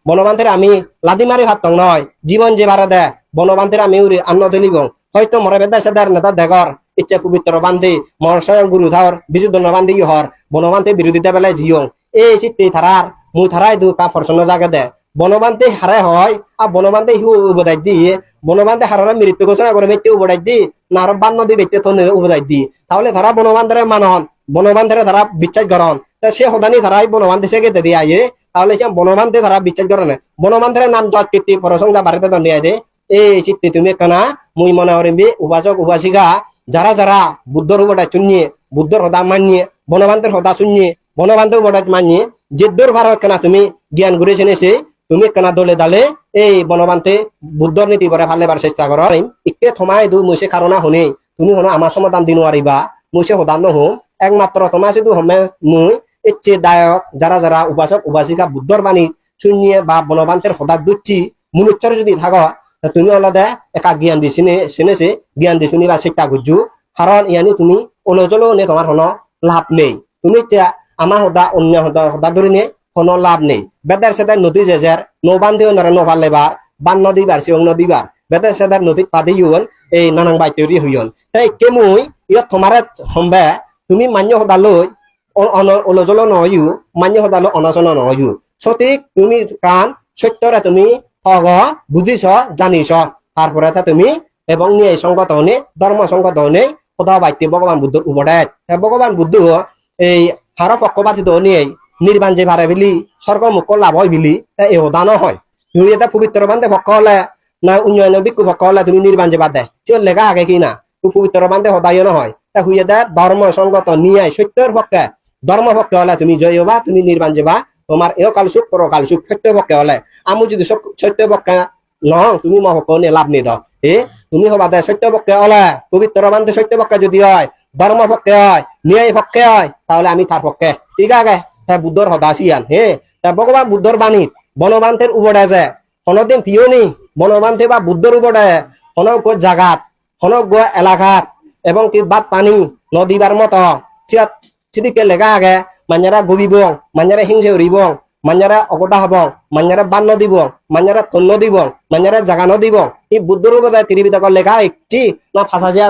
বনবান্ধের আমি লাদি মারি ভাতং নয় জীবন যে বারে দে বনবান্ধের আমি উড়ি আন্ন দিলিব হয়তো মরে বেদা সেদার নেতা দেগর ইচ্ছা পবিত্র বান্ধি মহাশয় গুরু ধার বিশুদ্ধ বান্ধি হর বনবান্ধে বিরোধিতা বেলায় জিয়ং এই চিত্তে থারার মুই থারাই দু কা ফরসন্ন জাগে দে বনবান্ধে হারে হয় আর বনবান্ধে হিউ উপদায় দিয়ে বনবান্ধে হারার মৃত্যু ঘোষণা করে ব্যক্তি উপদায় দি না আরো বান্ন দি ব্যক্তি থনে উপদায় দি তাহলে তারা বনবান্ধের মানন বনবান্ধের তারা বিশ্বাস করন তা সে হদানি তারাই বনবান্ধে সে গেতে দিয়ে আইয়ে তাহলে সে বনবান্ধে তারা বিশ্বাস করে না বনবান্ধের নাম যত কীর্তি প্রশংসা বাড়িতে দন্ডিয়ে দে এই চিত্তে তুমি কেনা মুই মনে করিবি উপাসক উপাসিকা যারা যারা বুদ্ধর উপদায় শুনিয়ে বুদ্ধর হদা মানিয়ে বনবান্ধের হদা শুনিয়ে বনবান্ধব উপদায় মানিয়ে জিদ্দুর ভারত কেনা তুমি জ্ঞান ঘুরে শুনেছে তুমি কেনা দলে দালে এই বনবান্ধে বুদ্ধর নীতি করে ভালেবার চেষ্টা করো ইকে থমাই দু মুসে কারণা শুনি তুমি হনো আমার সমাধান দিন আরিবা মুসে হদান নহম একমাত্র তোমার শুধু হমে মুই ইচ্ছে দায়ক যারা যারা উপাসক উপাসিকা বুদ্ধর বাণী শুনিয়ে বা বনবান্ধের হদা দুচ্ছি মনুষ্যর যদি থাকো তুমি অলদে একা জ্ঞান দি শুনেছে জ্ঞান দি শুনি বা চেষ্টা করছো কারণ ইয়ানি তুমি ওলজলো নে তোমার হনো লাভ নেই তুমি আমার হদা অন্য হদা ধরে নিয়ে কোনো লাভ নেই বেদার সেদার নদী জেজের নৌবান্ধিও নরে নভার লেবার বান নদীবার সিং নদীবার বেদার সেদার নদী পাদি হইন এই নানাং বাই তৈরি হইন তাই কেমুই ইয়ত তোমারে সম্বে তুমি মান্য হদা লই অলজল নহয়ু মান্য হদা লই অনশন নহয়ু সঠিক তুমি কান সত্যরে তুমি হগ বুঝিছ জানিছ তারপরে তুমি এবং নিয়ে সংগঠনে ধর্ম সংগঠনে সদা বাইতে ভগবান বুদ্ধ উপদেশ ভগবান বুদ্ধ এই হার পক্ষপাতিত নিয়ে নির্বাণ যে ভারে বিলি স্বর্গ মুখ লাভ হয় বিলি এ হদানো হয় তুমি এটা পবিত্র বান্ধে ভক্ষ হলে না উন্নয়ন বিক্ষু ভক্ষ হলে তুমি নির্বাণ যে বাদে সে লেখা আগে কি না পবিত্র বান্ধে হদায় নহয় তা হুইয়ে দে ধর্ম সংগত নিয়ে সত্যের পক্ষে ধর্ম পক্ষে হলে তুমি জয় হবা তুমি নির্বাণ যাবা তোমার এও কাল সুখ পরকাল সুখ সত্য পক্ষে হলে আমি যদি সত্য পক্ষে নহ তুমি মহক নিয়ে লাভ নিদ তুমি হবা দে সত্য পক্ষে হলে পবিত্র বান্ধে সত্য পক্ষে যদি হয় ধর্ম পক্ষে হয় ন্যায় পক্ষে হয় তাহলে আমি তার পক্ষে ঠিক আছে তাই বুদ্ধর হদাসিয়ান তা ভগবান বুদ্ধর বাণীত বনবান্ধের উপরে যে কোনদিন থিওনি বনবান্ধে বা বুদ্ধর উপরে হনক জাগাত হনক এলাকাত এবং কি বাদ পানি নদীবার মতো সিদিকে লেখা আগে মাঞ্জারা গবিবং মাঞ্জারা হিংসে উড়িবং মাঞ্জারা অগটা হবং মাঞ্জারা বান্ন দিবং মাঞ্জারা তন্ন দিবং মাঞ্জারা জাগানো দিবং এই বুদ্ধর উপরে তিরিবিতকর লেখা একটি না ফাঁসাশি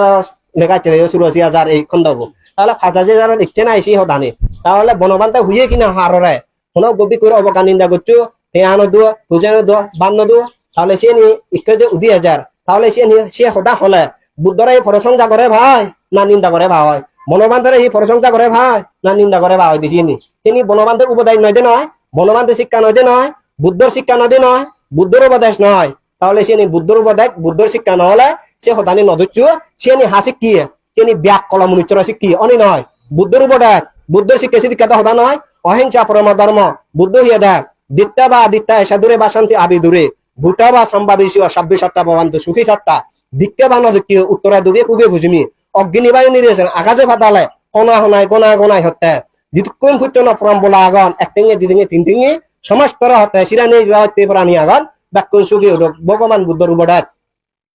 লেখা ছিল ৮৪,০০০ এই খন্ডব তাহলে ৫০০০ দেখছে না এসে হদানি তাহলে বনবান্ধে হুয়ে কিনা হারে কোনো গবি করে অবকার নিন্দা করছো হেয়ানো দু হুজানো দু বান্ন দু তাহলে সে নি ইকে যে ২০০০ তাহলে সে হদা হলে বুদ্ধরা এই প্রশংসা করে ভাই না নিন্দা করে ভাই বনবান্ধের এই প্রশংসা করে ভাই না নিন্দা করে ভাই দিছি নি তিনি বনবান্ধের উপদেশ নয় যে নয় বনবান্ধের শিক্ষা নয় যে নয় বুদ্ধর শিক্ষা নয় যে নয় বুদ্ধর উপদেশ নয় তাহলে সে নি বুদ্ধর উপদেশ বুদ্ধর শিক্ষা নহলে সে হদানি নধুচ্ছ সে নি হাসি কি সে নি ব্যাক কলম মনুষ্যর শিক্ষি অনি নয় বুদ্ধর উপদেশ বুদ্ধর শিক্ষা শিক্ষা হদা নয় অহিংসা পরম ধর্ম বুদ্ধ হিয়ে দেখ দিত্যা বা আদিত্যা এসা দূরে বা শান্তি আবি দূরে ভূটা বা সম্ভাবী শিব ২৬ ভবান্ত সুখী সত্তা দিক্কে বা নদী উত্তরায় দুগে পুগে ভুজমি অগ্নি বায়ু নিরেছেন আকাশে ফাটালে কণা হনায় গনায় গনায় হত্যা কোন সূত্র নপরম বলা আগন একটিঙে দুদিঙে তিনটিঙে সমাজ করা হত্যা শিরানি প্রাণী আগন ব্যাকুল সুখী ভগবান বুদ্ধর উপদেশ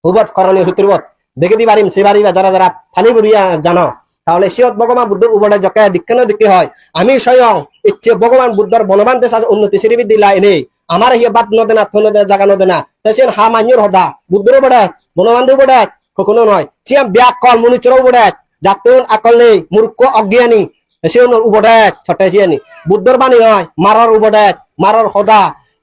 উবট করণীয় সূত্রবত দেখে দি পারিম সে পারিবা যারা যারা ফানি করিয়া জানো তাহলে সিয়ত ভগবান বুদ্ধর উপরে যকে দীক্ষানো দিকে হয় আমি স্বয়ং ইচ্ছে ভগবান বুদ্ধর বনবান্ধে উন্নতি শ্রীবিদ দিলা এনেই আমার হিয়ে বাদ নদে না থন জাগানো দে না তেছেন হা মান্যর হদা বুদ্ধর উপরে বনবান্ধব উপরে কখনো নয় সে ব্যাক কল মনুষ্যর উপরে যাতুন আকল নেই মূর্খ অজ্ঞানী সে উপরে ছটে সিয়ানি বুদ্ধর বাণী হয় মারর উপরে মারর হদা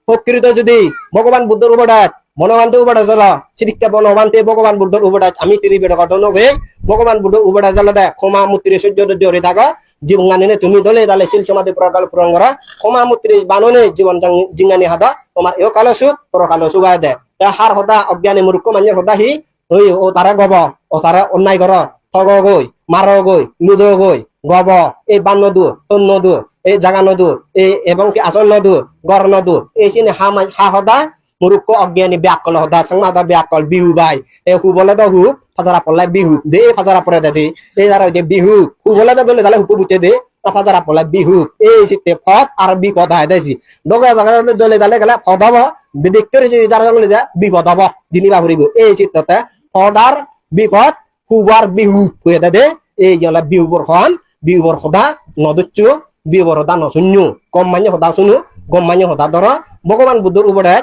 প্রকৃত যদি ভগবান বুদ্ধর উপরে বনবান্ধে উপরে জল শিক্ষা বনবান্ধে ভগবান বুদ্ধর উপরে আমি তিরিবের ঘটনা হয়ে ভগবান বুদ্ধর উপরে জল দে ক্ষমা মূর্তি সূর্য জোরে থাকা জীবন তুমি দলে দালে শিল সমাধি প্রকাল পূরণ করা ক্ষমা মূর্তি বাননে জীবন জিঙ্গানি হাদা তোমার এও কালো সুখ পরকালো সুগায় দে হার হদা অজ্ঞানী মূর্খ মান্য হদা হি ওই ও তারা গব ও তারা অন্যায় কর ঠগ গই মার গই লুদ গই গব এই বান্ন দু তন্ন দু এই জাগা নদু এই এবং কি আসন নদু গড় নদু এই চিনি হা হদা মূর্খ অজ্ঞানী ব্যাকল হদা সংমাদা ব্যাকল বিহু বাই এ হু বলে তো হু ফাজারা পড়লাই বিহু দে ফাজারা পরে দে এই যারা বিহু হু বলে তো দলে হুপু বুঝে দে ফাজারা পড়লাই বিহু এই শীতে ফত আর বিপদ হয় দেছি ডগা জায়গা দলে দালে গেলে ফদ হব বিদিক করে যারা জঙ্গলে যা বিপদ হব জিনিবা ফুরিব এই চিত্ততে ফদার বিপদ হুবার বিহু হয়ে দে এই জলে বিহুবর খন বিহুবর সদা নদুচ্ছু বিহুবর সদা নশুন্য কম মানে সদা শুনু গম্মান্য হতা ধর ভগবান বুদ্ধর উপরে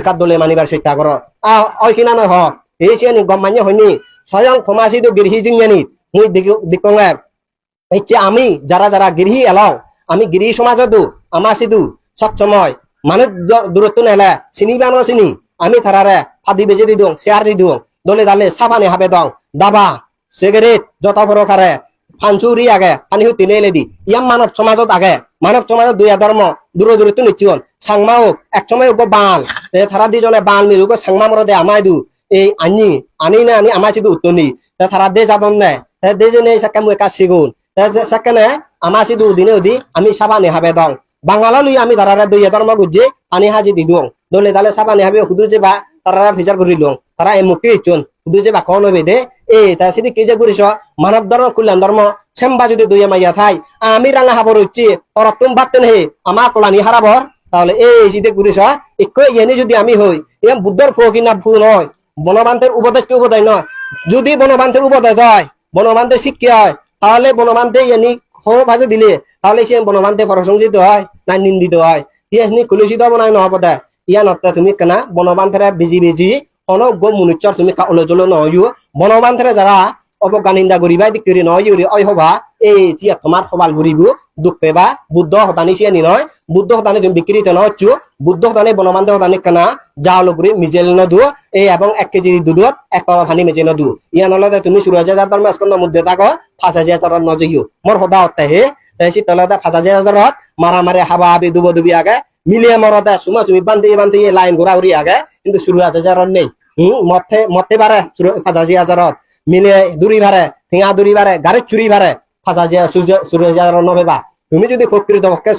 কাত দলে মানিবার চেষ্টা কর ওই কিনা নয় হক এই সিয়ানি গম্মান্য হয়নি স্বয়ং থমাসিদ গিরহি জিংয়ানি মুই দিকঙ্গে ইচ্ছে আমি যারা যারা গিরহি এলাও আমি গিরহি সমাজতো আমার সিধু সবসময় মানুষ দূরত্ব নেলে চিনিবা ন চিনি আমি থারারে ফাদি বেজে দি দিওঁ চেয়ার দি দিওঁ দলে দালে সাবানে হাবে দং দাবা সিগারেট যত প্রকারে ফানচুরি আগে পানি হুতি নেলে দি ইয়াম মানব সমাজত আগে মানব সমাজত দুই ধর্ম দূরত্ব নিচ্ছিন সাংমাও এক সময় বাল থারা দুজনে বাল মিলুক সাংমা মরদে আমায় দু এই আনি না আনি আমার সিধু উত্তনি থারা দে যাদন নে দে জনে সাকা মুই কাজ সিগুন সেখানে আমার সিধু দিনে উদি আমি সাবানে হাবে দং বাঙালা লই আমি তারা দুই ধর্ম গুজে পানি হাজি দি দিওঁ দলে দালে সাবানে হাবে হুদু যে বা তারা ভিজার করি লং তারা এই মুক্তি ইচ্ছুন হুদু যে বা কোন বেদে এই তা সিদি কি যে করিস মানব ধর্ম কল্যাণ ধর্ম সেম্বা যদি দুই মাইয়া থাই আমি রাঙা হাবর হচ্ছি ওর তুম বাতেন হে আমার কলানি হারাবর তাহলে এই সিদে করিস একই এনে যদি আমি হই এম বুদ্ধর ফো কিনা ভুল নয় বনবান্তের উপদেশকে উপদেশ নয় যদি বনবান্তের উপদেশ হয় বনবান্তের শিক্ষা হয় তাহলে বনবান্তে এনি খো ভাজে দিলে তাহলে সে বনবান্তে প্রশংসিত হয় না নিন্দিত হয় ইয়ে কুলুষিত বনায় নহব দে ইয়া নতে তুমি কেনা বনবান্তেরে বেজি বেজি অন গো মুনুচ্চর তুমি ওলজলো নহইও বনবান্তেরে যারা অবজ্ঞা নিন্দা করিবা দিক করি নহইও অই হবা এই তিয়া তোমার সবাল ঘুরিব দুঃখ পেবা বুদ্ধ হতানি সিয়ানি নয় বুদ্ধ হতানি তুমি বিকৃত নহচ্ছু বুদ্ধ হতানি বনবান্তে হতানি কেনা যাও লগরি মিজেল নদু এই এবং 1 কেজি দুধত 1 পাওয়া পানি মেজে নদু ইয়া নলতে তুমি সুরাজা যাতার মাসকন মধ্যে থাকো 5000 চরণ নজইও মোর হদা হতে হে তাইছি তলাতে 5000 চরত মারামারি হাবা হাবি দুবি আগে মিলিয়ে মরতে সুমা তুমি বান্তি লাইন ঘোরা ঘুরি আগে কিন্তু সুরাজা চরণ নেই মতে বারে 5000 চরত মিলে দূরি ভারে ঠিঙা দূরি ভারে গাড়ি চুরি ভারে 5000 সুরাজা নভেবা তুমি যদি প্রকৃত পক্ষে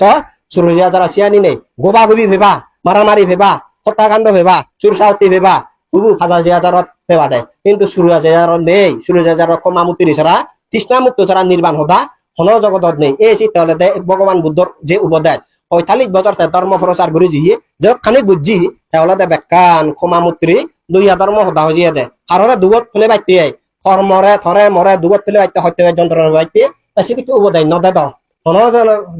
সুরাজা সিয়ানি নেই গোবা গুবি ভেবা মারামারি ভেবা হত্যাকাণ্ড ভেবা চুর সাহতি ভেবা তবু 5000 ভেবা দেয় কিন্তু সুরাজা নেই সুরাজা ক্ষমামুক্তি ছাড়া তৃষ্ণামুক্ত ছাড়া নির্বাণ হতা হন জগতত নেই এই চিত্তে ভগবান বুদ্ধর যে উপদেশ 45 বছর ধর্ম প্রচার করে যিয়ে যখানি বুঝি তাহলে বেকান ক্ষমামুক্তি 2 ধর্ম হতা হজিয়ে দে আর দুবত ফেলে বাইতে কর্মরে থরে মরে দুবত ফেলে বাইতে হত্যা যন্ত্রণা বাইতে সেদিকে উপদেশ নদে দাও হন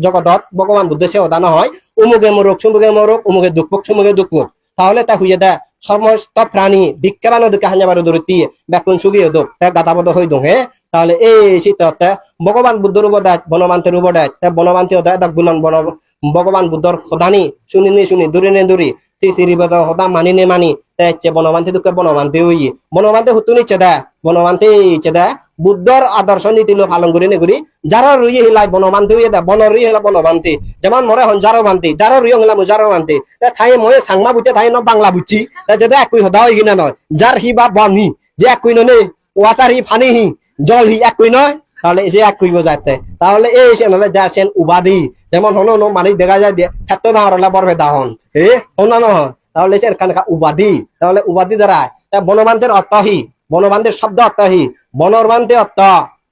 জগতত ভগবান বুদ্ধ সে হতা নহয় উমুকে মরুক চুমুকে মরুক উমুকে দুঃখ চুমুকে দুঃখ তাহলে তা হইয়ে দে সমস্ত প্রাণী দিক্কাবানো দিকে হাঞ্জাবার দূরতি ব্যাকুন সুগিয়ে দোক গাতাবদ্ধ হই দোং হে তাহলে এই চিত্তে ভগবান বুদ্ধর উপদেশ বনবান্তের উপদেশ বনবান্তি গুলন ভগবান বুদ্ধর সদানি শুনি দূরে তিরিবত হতা মানি নে মানি তে বনবান্তি দুঃখে বনবান্তি হই বনবান্তি হুতু নিচ্ছে দে বনবান্তি ইচ্ছে দে বুদ্ধর আদর্শ নীতি লো পালন করি নেগুরি যারা রুই হিলাই বনবান্তি হইয়ে দে বন রুই হিলা বনবান্তি যেমন মরে হন যারো বান্তি যারা রুই হিলা যারো বান্তি ঠাই মই সাংমা বুঝতে ঠাই ন বাংলা বুঝছি যদি একই হদা হই কিনা নয় যার হি বা বনি যে একই নয় ওয়াটার হি ফানি হি জল হি একই নয় তাহলে যে একই বোঝাতে তাহলে এই নহলে যার সেন উপাধি যেমন হন মালিক দেখা যায় দিয়ে ক্ষেত্র দাহরলা বরবে দাহন হন নহয় তাহলে সে এখানকার উপাধি তাহলে উপাধি দ্বারা বনবান্তের অর্থ হি বনবান্তের শব্দ অর্থ হি বনবান্তে অর্থ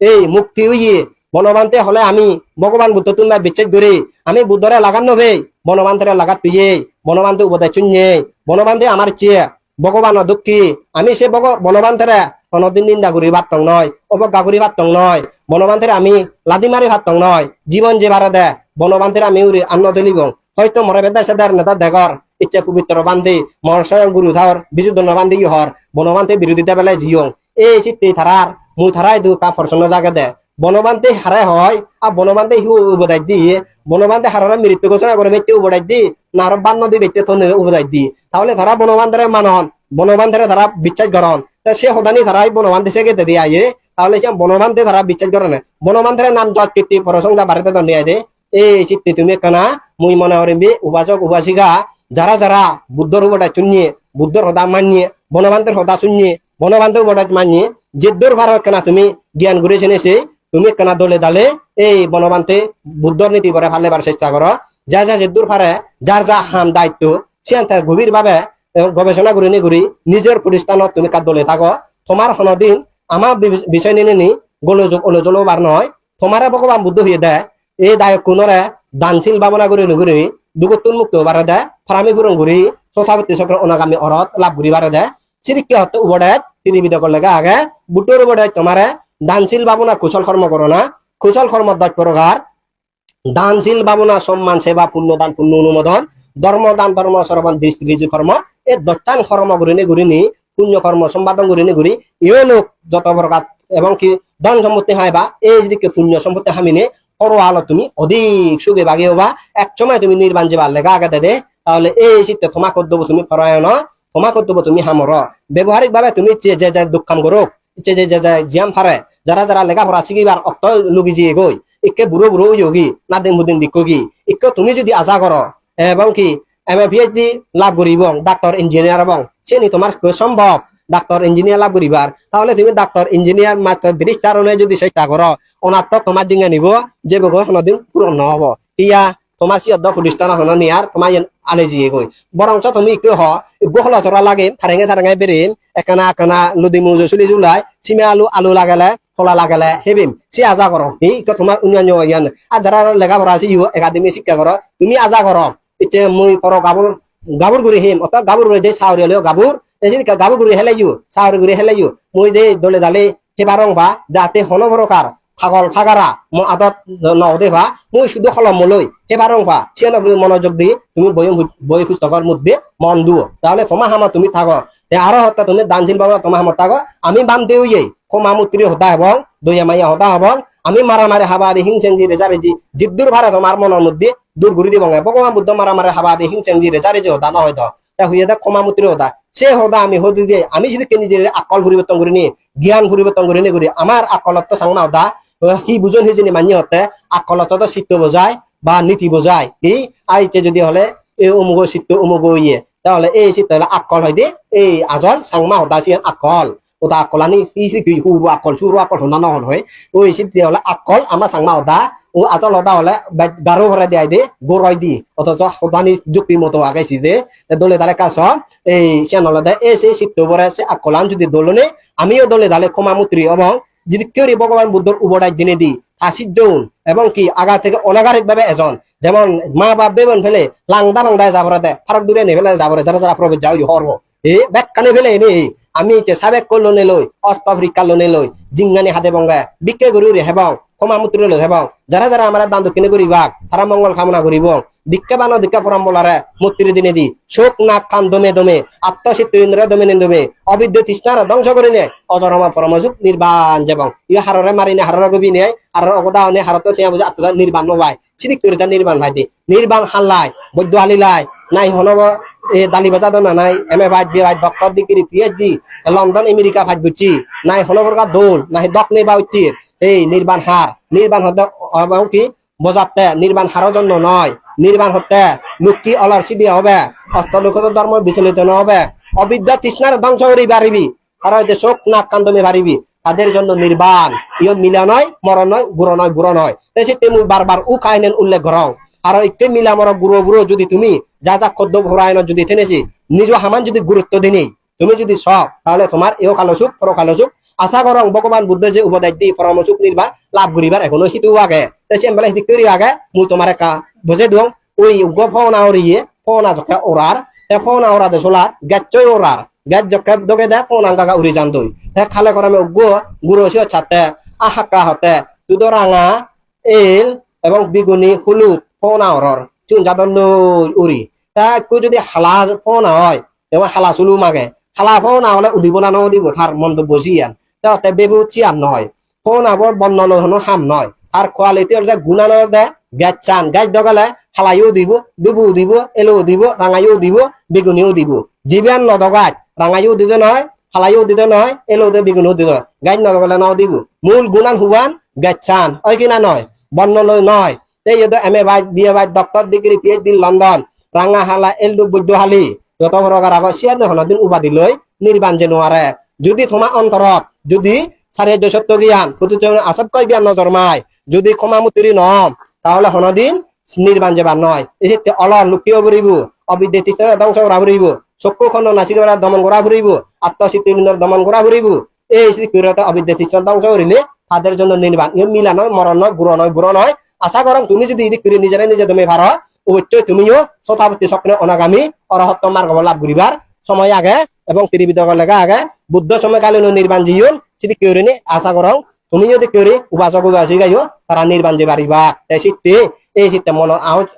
এই মুক্তি হইয়ে বনবান্তে হলে আমি ভগবান বুদ্ধ তুমি বিচ্ছেদ করে আমি বুদ্ধরে লাগান নবে বনবান্তের লাগাত পিয়ে বনবান্তে উপদেশ চুনিয়ে বনবান্তে আমার চেয়ে ভগবান দুঃখী আমি সে বনবান্তেরা কোনদিন নিন্দা করি ভাবতং নয় অবজ্ঞা করি ভাবতং নয় বনবান্তের আমি লাদি মারি ভাবতং নয় জীবন যে ভাড়া দেয় বনবান্তের আমি উড়ি আন্ন দিলিব হয়তো মরে বেদা সেদার নেতা দেগর ইচ্ছা পবিত্র বান্ধি মর স্বয়ং গুরু ধার বিশুদ্ধ বান্ধি হর বনবান্তে বিরোধিতা বেলায় জিয়ং এই চিত্তে থারার মুই থারাই দু কা ফরসন্ন জাগে দে বনবান্তে হারাই হয় আর বনবান্তে হিউ উপদায় দিয়ে বনবান্তে হারারা মৃত্যু ঘোষণা করে ব্যক্তি উপদায় দি না আরো বান্ন দি ব্যক্তি উপদায় দি তাহলে তারা বনবান্তের মানন বনবান্তের তারা বিশ্বাস করন সে হদানি ধারাই বনবান্তি সে গেতে দিয়ে আইয়ে তাহলে সে বনবান্তি ধারা বিশ্বাস করে না বনবান্তের নাম যত কীর্তি প্রশংসা বাড়িতে দন্ডিয়ে দে এই চিত্তে তুমি কেনা মুই মনে করিবি উপাসক উপাসিকা যারা যারা বুদ্ধর উপদায় শুনিয়ে বুদ্ধর হদা মানিয়ে বনবান্তের হদা শুনিয়ে বনবান্তের উপদায় মানিয়ে যেদূর ভারত কেনা তুমি জ্ঞান ঘুরে শুনেছে তুমি কেনা দলে দালে এই বনবান্তে বুদ্ধর নীতি করে ফালেবার চেষ্টা করো যা যেদূর পারে যার যা হাম দায়িত্ব সে গভীর ভাবে গবেষণা করে নিগুরি নিজের প্রতিষ্ঠানত তুমি কার দলে থাকো তোমার কোনদিন আমার বিষয় নিয়ে নি গোলজল বার নয় তোমারে ভগবান বুদ্ধ হয়ে দেয় এই দায়ক কোনরে দানশীল ভাবনা করে নিগুরি দুগতুন মুক্ত বারে দেয় ফারামি পুরন ঘুরি তথাপতি চক্র অনাগামী অরত লাভ ঘুরি বারে দেয় সিরিকি হতে উবদায় তিনি বিধক লেগে আগে বুটোর উবদায় তোমারে দানশীল ভাবনা কুশল কর্ম করো না কুশল কর্ম দক্ষ প্রকার দানশীল ভাবনা সম্মান সেবা পুণ্য দান পুণ্য অনুমোদন ধর্ম দান ধর্ম সরবন দৃষ্টি কর্ম এই দত্তান কর্ম ঘুরিনি পুণ্য কর্ম সম্পাদন ঘুরি ইয়ে লোক যত প্রকার এবং কি ধন সম্পত্তি হয় বা এই যদি পুণ্য সম্পত্তি হামিনে পর আলো তুমি অধিক সুখে বাগি হবা এক সময় তুমি নির্বাণ যে লেখা আগে দে তাহলে এই শীতে তোমা কর্তব্য তুমি পরায়ণ তোমা কর্তব্য তুমি হামর ব্যবহারিক ভাবে তুমি যে যে দুঃখাম করো যে যে যে জিয়াম ফারে যারা লেখাপড়া শিখিবার অত লগি জিয়ে গই ইকে বুড়ো যোগী নাদিন মুদিন দিকগি ইকে তুমি যদি আশা করো এবং কি এম এ পিএইচডি লাভ করিব ডাক্তার ইঞ্জিনিয়ার এবং সে নি তোমার সম্ভব ডাক্তার ইঞ্জিনিয়ার লাভ করিবার তাহলে তুমি ডাক্তার ইঞ্জিনিয়ার মাত্র ব্যারিস্টার যদি চেষ্টা করো ওনার তো তোমার জিঙ্গে নিব যে বগর কোনদিন পূরণ নহব ইয়া তোমার সি অর্ধ প্রতিষ্ঠান হন নিয়ার তোমার আলে জিয়ে গই বরঞ্চ তুমি কি হ গোহলা চরা লাগে থারেঙে বেরিম একনা লদি মুজো চুলি জুলাই সিমে আলু লাগালে ফলা লাগালে হেবিম সে আজা করো এই তোমার উন্নয়ন ইয়ান আর যারা লেখাপড়া আছে ইউ একাডেমি শিক্ষা করো তুমি আজা করো ইচ্ছে মুই পর গাবুর গুড়ি হিম অত গাবুর গুড়ি যে সাউরি হলেও গাবুর গুড়ি হেলাইও সাউরি গুড়ি হেলাইও মুই যে দলে দালে হেবারং বা যাতে হনবরকার ছাগল ফাগারা মো আদত নদে বা মুই শুধু হলম লই হেবারং বা সিয়ান মনোযোগ দিয়ে তুমি বই পুস্তকের মধ্যে মন দুও তাহলে তোমার হামা তুমি থাকো আরো হত্যা তুমি দানশীল বাবা তোমার হামা থাকো আমি বান্ধে হইয়ে ক্ষমা মুত্রী হতা এবং দইয়া মাইয়া হতা এবং আমি মারামারি হাবাবি হিংসেঞ্জি রেজারেজি জিদ্দুর ভারে তোমার মনের মধ্যে দূর ঘুরি দিব ভগবান বুদ্ধ মারামারি হাবাবি হিংসেঞ্জি রেজারেজি হতা না হয়তো হইয়া দেখ ক্ষমা মুত্রী হতা সে হতা আমি হদি দিয়ে আমি যদি নিজের আকল পরিবর্তন করি নি জ্ঞান পরিবর্তন করি নি করি আমার আকলত সাংনা হতা সি বুজন সিজনী মানি হতে আকলত চিত্ত বোঝায় বা নীতি বোঝায় কি আইতে যদি হলে এই অমুক চিত্ত অমুক ইয়ে তাহলে এই চিত্ত হলে আকল হয় দে এই আজল সাংমা হতা সিয়ান আকল ওটা আকলানি কি হুরু আকল সুরু আকল হনা নহল হয় ওই চিত্ত হলে আকল আমার সাংমা হতা ও আজল হতা হলে গারো ভরে দেয় দে গোরয় দি অথচ সদানি যুক্তি মতো আগাইছি যে দলে দালে কাছ এই সিয়ান হলে দে এই সেই চিত্ত ভরে সে আকলান যদি দলনে আমিও দলে দালে ক্ষমা মুত্রী এবং যদি কেউ ভগবান বুদ্ধর উবদায় দিনে দি হাসির যৌন এবং কি আগা থেকে অনাগারিক ভাবে এজন যেমন মা বাপ বেবন ফেলে লাংদা বাংদায় যাবরে দেয় ফারক দূরে নে ফেলে যাবরে যারা প্রবেশ যাও হরব এ ব্যাখ্যানে ফেলে এনে আমি সাবেক করলো লই অস্ত আফ্রিকা লোনে লই জিঙ্গানি হাতে বঙ্গা বিক্রে গরু রে হেবাও ক্ষমা মুত্র লো হেবাও যারা আমার দান দক্ষিণে করিবাক তারা মঙ্গল কামনা করিব দীক্ষা বানো দীক্ষা পরম বলারে মুক্তির দিনে দি শোক নাক কান দমে আত্মচিত্ত ইন্দ্র দমে অবিদ্য তৃষ্ণার ধ্বংস করে নে অজরমা পরমযুগ নির্বাণ যেবং ইয়ে হাররে মারিনে হারর গবি নেয় হারর অগদা অনে হারত তিয়া বুঝে আত্মজা নির্বাণ নবাই সিদিক করে নির্বাণ ভাই দি নির্বাণ হাল্লাই বৈদ্য হালিলাই নাই হনব এ দালি বাজা দনা নাই এম এ ভাই বি ভাই doctor degree PhD London America ভাই বুঝছি নাই হনবরকা দোল নাই দক নেই বা উচিত এই নির্বাণ হতে এবং কি বোঝাতে নির্বাণ হারের জন্য নয় নির্বাণ হতে লুকি অলর সিদ্ধি হবে অষ্টলোকত ধর্ম বিচলিত ন হবে অবিদ্যা তৃষ্ণার ধ্বংস করি পারিবি আর হয়তো শোক নাক কান্দমে পারিবি তাদের জন্য নির্বাণ ইয় মিলা নয় মরণ নয় গুড়ো নয় সে তুমি বারবার উ কাহিনী উল্লেখ করো আর একটু মিলা মর গুড়ো যদি তুমি যা কদ্য ভরায়ন যদি থেনেছি নিজ হামান যদি গুরুত্ব দিনি তুমি যদি সব তাহলে তোমার এও কালো সুখ পরকালো সুখ আশা করং ভগবান বুদ্ধ যে উপদেশ দি পরম সুখ নির্বাণ লাভ করিবার এখনো হিতু আগে বেলা হিতি করি আগে মুই তোমার একা বুঝে দিও ওই ফোন আওরিয়ে ফোন আজকে ওরার ফোন আওরা দে সোলা গেচই ওরার গেচ জকে দগে দে ফোন আঙ্গা উড়ি যান দই খালে করে গুরু সে ছাতে আহাকা হতে দুধ রাঙা এল এবং বিগুনি হলুদ ফোন আওরর চুন যাদন উড়ি তা একটু যদি হালা ফোন হয় এবং হালা চুলু মাগে হালা ফোন হলে উদিব না নদিব তার মন্তব্য জিয়ান তাতে বেবু চিয়ান নয় ফোন আবর বন্যল হনো হাম নয় আর কোয়ালিটি যে গুণানো দে গ্যাস চান গ্যাস দগালে হালাইও দিব দুবু দিব এলো দিব রাঙাইও দিব বেগুনিও দিব জিবিয়ান নদগাত রাঙাইও দিতে নয় হালাইও দিতে নয় এলো দে বেগুনিও দিতে নয় গাছ নদগালে নাও দিব মূল গুণান হুবান গ্যাস চান ওই কিনা নয় বন্যল নয় এই এম এ ভাই বিয়ে ভাই ডক্টর ডিগ্রি পিএইচডি লন্ডন রাঙা হালা এলডু বৈদ্য হালি যত বড় আগত সিয়ার হনদিন উপাধি লই নির্বাণ যে নোয়ারে যদি তোমার অন্তরত যদি চারিদ্র সত্য জ্ঞান আচবকয় জ্ঞান নজরমায় যদি ক্ষমামুতিরি নম তাহলে হনদিন নির্বাণ যাবার নয় এই অলর লুকিও ফুরিব অবিদ্যা তৃষ্ণা ধ্বংস করা ফুরিব চক্ষু খণ্ড নাচিক দমন করা ফুরিব আত্মচিত্তির দমন করা ফুরিব এই অবিদ্যা তৃষ্ণা ধ্বংস করিলে তাদের জন্য নির্বাণ ইয়ে মিলা নয় মরণ নয় বুড়ো নয় আশা করম তুমি যদি এদিক করে নিজে তুমি ভারো অবশ্যই তুমিও শতাব্দী স্বপ্নে অনাগামী অরহত্ত মার্গ লাভ করিবার সময় আগে এবং ত্রিবিধ লেখা আগে বুদ্ধ সময়কালীন নির্বাণ জীবন সেটি কেউ আশা করো তুমি যদি কেউ উপাসক উপাসী গাইও তারা নির্বাণ যে পারিবা এই শীতে মন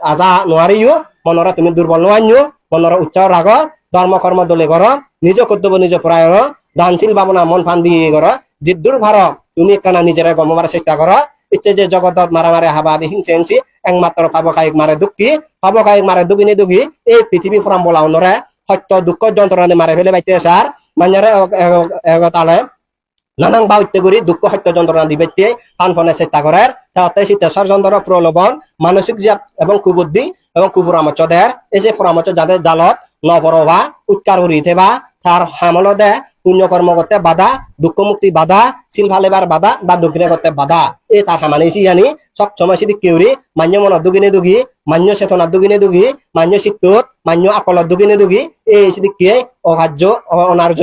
আজা নোয়ারিও মনরা তুমি দুর্বল নয় মনরা উচ্চাও রাগ ধর্ম কর্ম দলে কর নিজ কর্তব্য নিজ পরায়ণ দানশীল ভাবনা মন ফান দিয়ে কর জিদ্দুর ভার তুমি কানা নিজেরা গমবার চেষ্টা কর ইচ্ছে যে জগতত মারামারে হাবাবি হিংসেন্সি একমাত্র পাবকায়িক মারে দুঃখী পাবকায়িক মারে দুগিনী দুঃখী এই পৃথিবী ফরাম বলা অন্যরা সত্য দুঃখ যন্ত্রণা মারে ফেলে বাইতে সার মাঞ্জারে এগতালে নানান বাউত্য করি দুঃখ সত্য যন্ত্রণা দিবে ফান ফনে চেষ্টা করে তাতে শীতেশ্বর যন্ত্র প্রলোভন মানসিক জাত এবং কুবুদ্ধি এবং কুপরামর্শ দেয় এই যে পরামর্শ যাদের জালত নবরভা উৎকার উড়িতে বা তার হামল দে পুণ্য কর্ম করতে বাধা দুঃখ মুক্তি বাধা শিল ভালেবার বাধা বা দক্ষিণে করতে বাধা এই তার হামানি জানি সব সময় সিদ্ধি কেউরি মান্য মন দুগিনে দুগি মান্য চেতনার দুগিনে দুগি মান্য চিত্তত মান্য আকলত দুগিনে দুগি এই সিদ্ধিকে অকার্য অনার্য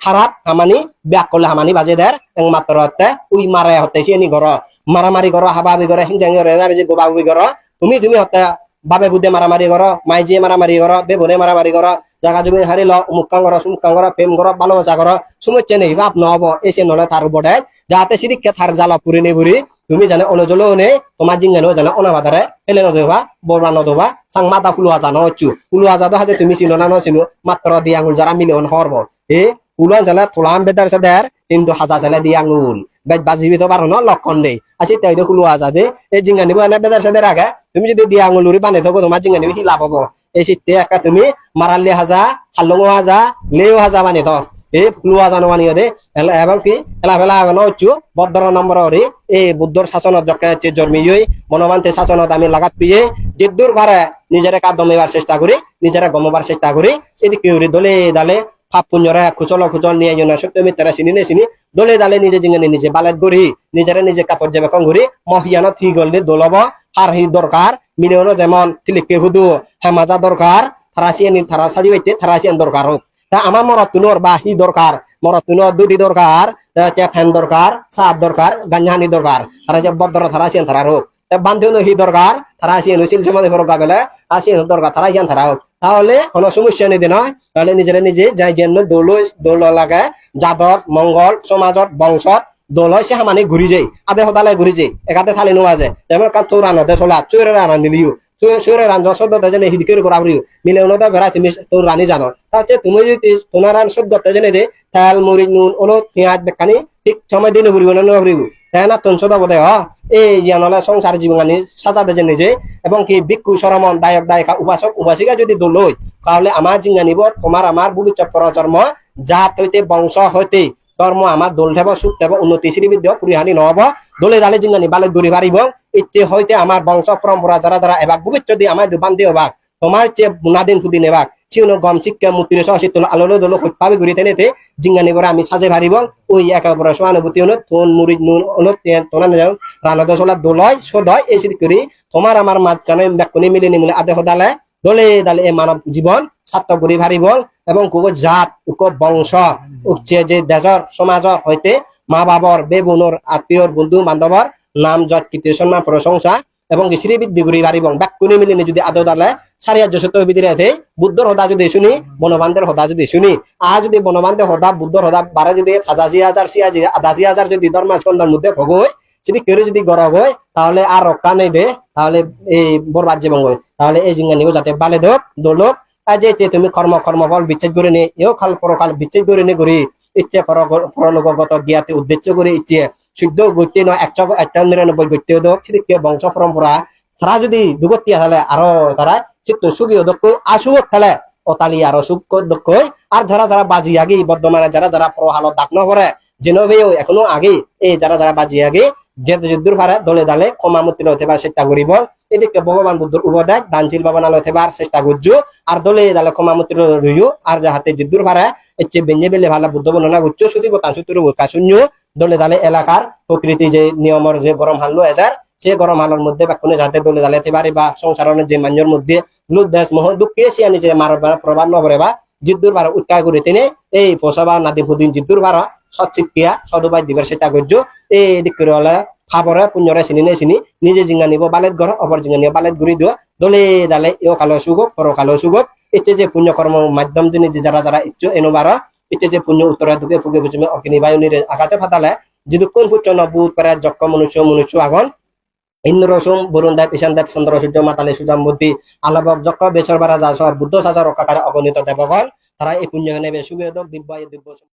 খারাপ হামানি ব্যাক করলে হামানি বাজে দের একমাত্র হতে উই মারে হতে সিনি ঘর মারামারি করো হাবাবি করে হিংসাঙ্গি যে গোবাবি করো তুমি হতে বাবে বুদ্ধে মারামারি করো মাইজিয়ে মারামারি করো বেবনে মারামারি করো জায়গা জমি হারিল মুক্কাং করো সুমুক্কাং করো প্রেম করো ভালোবাসা করো সমস্যা নেই বাপ নহব এসে নলে তার উপরে যাতে সিদিকে থার জ্বালা পুরি নে পুরি তুমি জানে অলজলো নেই তোমার জিঙ্গানো জানে অনাবাদারে এলে নদবা বরবা নদবা সাং মাতা কুলুয়া জানো হচ্ছু কুলুয়া জাদো হাজে তুমি চিনো না চিনো মাত্র দিয়ে আঙুল যারা মিলিয়ন হরব এ কুলুয়া জালে তোলাম বেদার সাদের কিন্তু হাজা জালে দিয়ে আঙুল বেদ বাজিবি তো পারো না লক্ষণ নেই আচ্ছা তাই তো কুলুয়া যাদে এই জিঙ্গা নিব এনে বেদার সাদের আগে তুমি যদি দিয়ে আঙুল উড়ি বানে থাকো তোমার জিঙ্গা নিবি হিলা পাবো এই শীতে একটা তুমি মারালি হাজা হালুঙো হাজা লেও হাজা বানে তো এই কুলুয়া জানো মানি দে এবং কি এলা ফেলা নচ্ছু বদ্র নম্বর হরি এই বুদ্ধর শাসনত যকে জন্মিয়ে মনোবান্তে শাসনত আমি লাগাত পিয়ে জিদ্দুর ভারে নিজের কাদমিবার চেষ্টা করি নিজের গমবার চেষ্টা করি এদিকে দলে দালে পাপ পুণ্যরা খুচল খুচল নিয়ে জন্য সত্য মিত্রা চিনি নে চিনি দলে দালে নিজে জিঙ্গানি নিজে বালেত গড়ি নিজেরা নিজে কাপড় পর্যবেক্ষণ করি মহিয়ানত হি গললে দোলব আর হি দরকার মিলিয়ন যেমন তিলিকে হুদু হেমাজা দরকার থারাসিয়ানি থারা সাজি বাইতে থারাসিয়ান দরকার হোক তা আমার মরতুনর বা হি দরকার মরতুনর দুধি দরকার ফ্যান দরকার সাপ দরকার গাঞ্জানি দরকার আর যে বদ্র থারাসিয়ান থারা হোক বান্ধব হি দরকার থারাসিয়ান হইছিল সমাজে ফরকা গেলে আসিয়ান দরকার থারাসিয়ান থারা হোক তাহলে কোনো সমস্যা নেই নয় তাহলে নিজেরা নিজে যাই যেন দোল লাগে যাদব মঙ্গল সমাজত বংশত দোল হয় সে হামানি ঘুরি যাই আদে সদালে ঘুরি যাই একাতে থালি নোয়া যায় যেমন কান তোর রানতে চলা চৈরে রানা নিলিও চৈরে রান সদ্যতে যেন হিদিকে করা মিলে ওনটা বেড়া তুমি তোর রানী জানো তাহলে তুমি যদি তোমার রান সদ্যতে জেনে দে তেল মুড়ি নুন ওলো পেঁয়াজ বেকানি ঠিক সময় দিনে ঘুরিব না ঘুরিব তাই না তোর সদা বোধ এই জানলে সংসার জীবনানি সাজাতে জেনে যে এবং কি ভিক্ষু সরমন দায়ক দায়িকা উপাসক উপাসিকা যদি দোলই তাহলে আমার জিঙ্গা নিব তোমার আমার ভবিষ্যৎ প্রজন্ম জাত হইতে বংশ হইতে ধর্ম আমার দোল থেব সুখ থেব উন্নতি শ্রীবিদ্য পুরিহানি নহব দোলে দালে জিঙ্গানি বালে দূরে পারিব ইচ্ছে হইতে আমার বংশ পরম্পরা যারা যারা এবার ভবিষ্যৎ দিয়ে আমার দুবান্ধি হবাক তোমার চেয়ে বুনাদিন ফুদিন এবার চিউন গম শিক্ষা মূর্তির সহিত আলো দোল পাবি ঘুরি তেনেতে জিঙ্গানি পরে আমি সাজে ভারিব ওই একেবারে সহানুভূতি হলো তোন মুড়ি নুন হলো তোনা রান্না চলা দোলয় সদয় এই সিদ্ধ করি তোমার আমার মাঝখানে ব্যাকুনি মিলে নিমিলে আদে সদালে দলে দালে এই মানব জীবন ছাত্র ঘুরি ভারিব এবং কুব জাত উক বংশ উঠছে যে দেশর সমাজর হইতে মা বাবার বে বোনর আত্মীয়র বন্ধু বান্ধবর নাম যত কীর্তি সম্মান প্রশংসা এবং শ্রীবৃদ্ধি ঘুরি ভারিব ব্যাকুনি মিলিনি যদি আদৌ দালে সারিয়া যশত বিধি রেখে বুদ্ধর হদা যদি শুনি বনবান্ধের হদা যদি শুনি আর যদি বনবান্ধের হদা বুদ্ধর হদা বারে যদি 85,000 যদি ধর্মাস্কন্দের মধ্যে ভোগ যদি কেউ যদি গরব হয় তাহলে আর রক্ষা নেই দে তাহলে এই বরবাদ জীবন হয় তাহলে এই জিঙ্গা নিব যাতে বালে দোক দোলক যে তুমি কর্মফল বিচ্ছেদ করে নে এও খাল পরকাল বিচ্ছেদ করে নে করি ইচ্ছে পরলোকগত জ্ঞাতে উদ্দেশ্য করে ইচ্ছে শুদ্ধ গতি নয় 199 গতি দোক সেদিকে বংশ পরম্পরা তারা যদি দুগতিয়া তাহলে আরো তারা চিত্ত সুখীয় দক্ষ আসুক তাহলে অতালি আরো সুখ দক্ষ আর যারা বাজি আগে বর্তমানে যারা প্রহালত দাগ নকরে জেনবেও এখনো আগে এই যারা বাজি আগে যে যুদ্ধর ভাড়া দলে দালে ক্ষমামূর্তি লইতে পারে চেষ্টা করিব এদিকে ভগবান বুদ্ধর উপদেশ দানশীল ভাবনা লইতে পারে চেষ্টা করছো আর দলে দালে ক্ষমামূর্তি রইও আর যাহাতে যুদ্ধর ভাড়া এচ্ছে বেঞ্জে বেলে ভালো বুদ্ধ বর্ণনা উচ্চ সুদিব তাঁসুতুর কাশুন্য দলে দালে এলাকার প্রকৃতি যে নিয়মর যে গরম হাল্লো এজার সে গরম হালোর মধ্যে বা কোনো যাতে দলে দালেতে পারে বা সংসারণের যে মান্যর মধ্যে লুদ দেশ মোহ দুঃখে সে নিজে মার প্রভাব নভরে বা যুদ্ধর ভাড়া উৎকায় করে তিনি এই পোষাবা নাদি ফুদিন যুদ্ধর ভাড়া সৎশিক্ষা সদুপায় দিবার চেষ্টা করছো এই দিক করে হলে খাবরে পুণ্যরে চিনি নে চিনি নিজে জিঙ্গা নিব বালেত ঘর অপর জিঙ্গা নিব বালেত ঘুরি দিও দলে দালে এও কালো সুগক পরকালো সুগক ইচ্ছে যে পুণ্য কর্ম মাধ্যম দিনে যে যারা ইচ্ছ এনোবার ইচ্ছে যে পুণ্য উত্তরা ঢুকে ফুকে বুঝে অগ্নি বায়ুনির আকাশে ফাটালে যদি কোন পুচ্ছ নবুত পারে যক্ষ মনুষ্য আগন ইন্দ্র রসুম বরুণ দেব ঈশান দেব চন্দ্র সূর্য মাতালী সুজাম বুদ্ধি আলাবক যক্ষ বেসর বারা যা সহ বুদ্ধ সাজা রক্ষাকারী অগণিত দেবগণ তারা এই পুণ্য নেবে সুবেদক দিব্য